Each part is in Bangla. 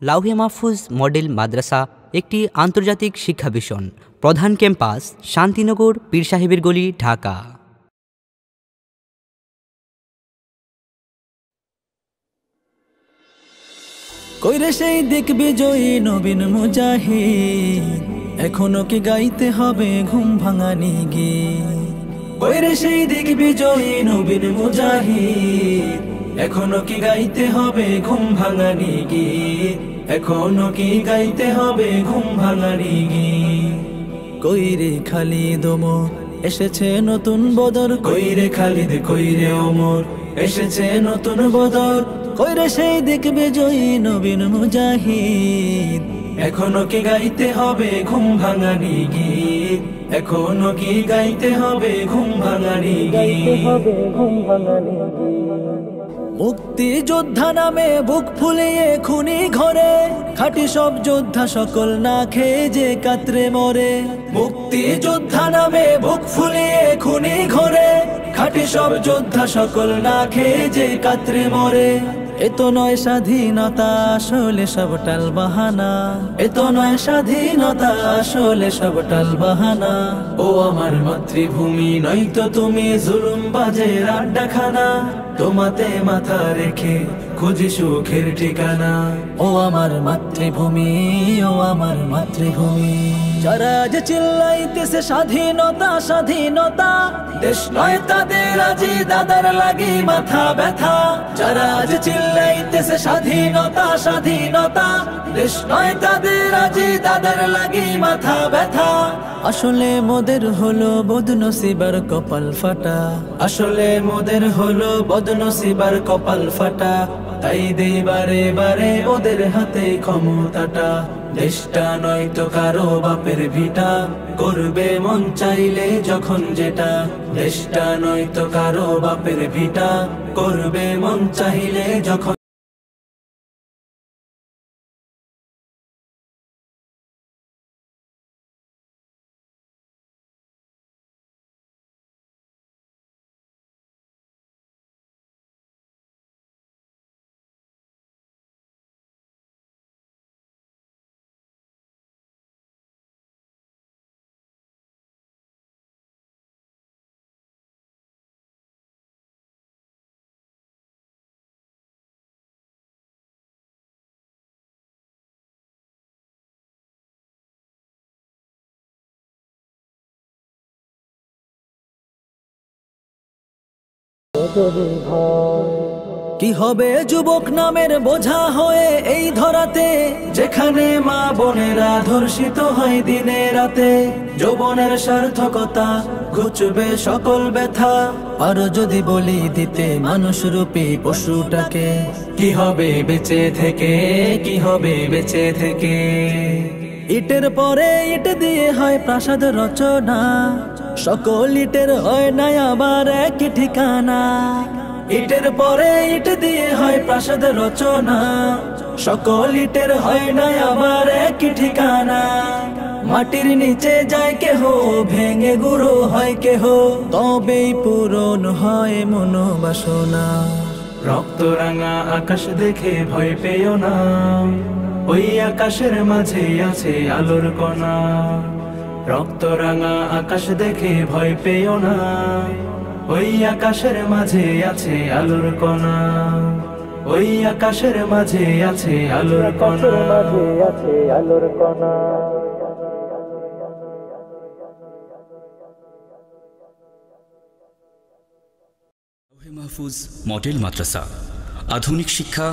লাউহে মাহফুজ মডেল মাদ্রাসা একটি আন্তর্জাতিক শিক্ষা মিশন। প্রধান ক্যাম্পাস শান্তিনগর, পীর সাহেবের গলি, ঢাকা। কইরে সেই দিক বিজয়ী নবীন মুজাহিদ, এখনো কি গাইতে হবে ঘুম ভাঙানি গীত। কইরে সেই দিক বিজয়ী নবীন মুজাহিদ, এখনো কি গাইতে হবে ঘুম ভাঙানি গীত। এখনো কি গাইতে হবে ঘুম ভাঙানি গীত। কইরে খালিদ ওমর, এসেছে নতুন বদর। কইরে খালিদ কইরে ওমর, এসেছে নতুন বদর। কইরে সেই দিক বিজয়ী নবীন মুজাহিদ, এখনো কি গাইতে হবে ঘুম ভাঙানি গীত। এখনো কি গাইতে হবে ঘুম ভাঙানি গীত। মুক্তি যোদ্ধা নামে বুক ফুলিয়ে খুনি ঘরে, খাঁটি সব যোদ্ধা সকল না খেয়ে যে কাতরে মরে। মুক্তি যোদ্ধা নামে বুক ফুলিয়ে খুনি ঘরে, খাঁটি সব যোদ্ধা সকল না খেয়ে যে কাতরে মরে। এতো নয় স্বাধীনতা, আসলে সব টাল বাহানা। এতো নয় স্বাধীনতা, আসলে সব টাল বাহানা। ও আমার মাতৃভূমি, নয়তো তুমি জুলুম বাজের আড্ডাখানা। তোমাতে মাথা রেখে খুঁজি সুখের ঠিকানা। ও আমার মাতৃভূমি, ও আমার মাতৃভূমি। যারা যে চিল্লাইতেছে স্বাধীনতা স্বাধীনতা, দেশ নয় তাদের আজি দাদার লাগি মাথা ব্যথা। যারা যে চিল্লাইতেছে স্বাধীনতা স্বাধীনতা, দেশ নয় তাদের আজি দাদার লাগি মাথা ব্যথা। আসলে মোদের হলো বদনসিবার কপাল ফাটা। আসলে মোদের হলো বদনসিবার কপাল ফাটা। তাই দেই বারে বারে ওদের হাতে ক্ষমতাটা। দেশটা নয়তো কারো বাপের ভিটা, করবে মন চাইলে যখন যেটা। দেশটা নয়তো কারো বাপের ভিটা, করবে মন চাইলে যখন। কি হবে যুবক নামের বোঝা হয়ে এই ধরাতে, যেখানে মা বোনেরা ধর্ষিত হয় দিনে রাতে। যৌবনের সার্থকতা ঘুচবে সকল ব্যথা, আরো যদি বলি দিতে মানুষ রূপী পশুটাকে। কি হবে বেঁচে থেকে, কি হবে বেঁচে থেকে। ইটের পরে ইট দিয়ে হয় প্রাসাদ রচনা, সকল ইটের হয় না আবার এক ঠিকানা। ইটের পরে ইট দিয়ে হয় প্রাসাদ রচনা, সকল ইটের হয় না আবার এক ঠিকানা। মাটির নিচে যায় কেহ, ভেঙে গুঁড়ো হয় কেহ, তবেই পূরণ হয় মনোবাসনা। রক্ত রাঙা আকাশ দেখে ভয় পেও না, ওই আকাশের মাঝে আছে আলোর কণা। রক্ত রাঙা আকাশ দেখে ভয় পেও না, ওই আকাশের মাঝে আছে আলোর কণা। ওই আকাশের মাঝে আছে আলোর কণা। লাউহে মাহফুজ মডেল মাদ্রাসা। আধুনিক শিক্ষা,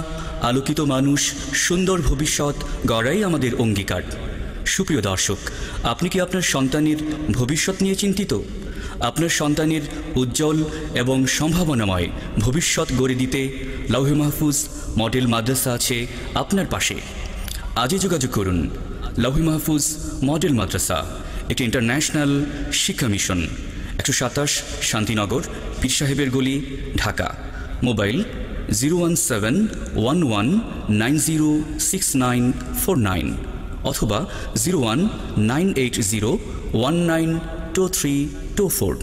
আলোকিত মানুষ, সুন্দর ভবিষ্যৎ গড়াই আমাদের অঙ্গীকার। সুপ্রিয় দর্শক, আপনি কি আপনার সন্তানের ভবিষ্যৎ নিয়ে চিন্তিত? আপনার সন্তানের উজ্জ্বল এবং সম্ভাবনাময় ভবিষ্যৎ গড়ে দিতে লাউহে মাহফুজ মডেল মাদ্রাসা আছে আপনার পাশে। আজই যোগাযোগ করুন। লাউহে মাহফুজ মডেল মাদ্রাসা একটি ইন্টারন্যাশনাল শিক্ষা মিশন, 127 শান্তিনগর, পীর সাহেবের গলি, ঢাকা। মোবাইল 01711906949 অথবা 01980192324।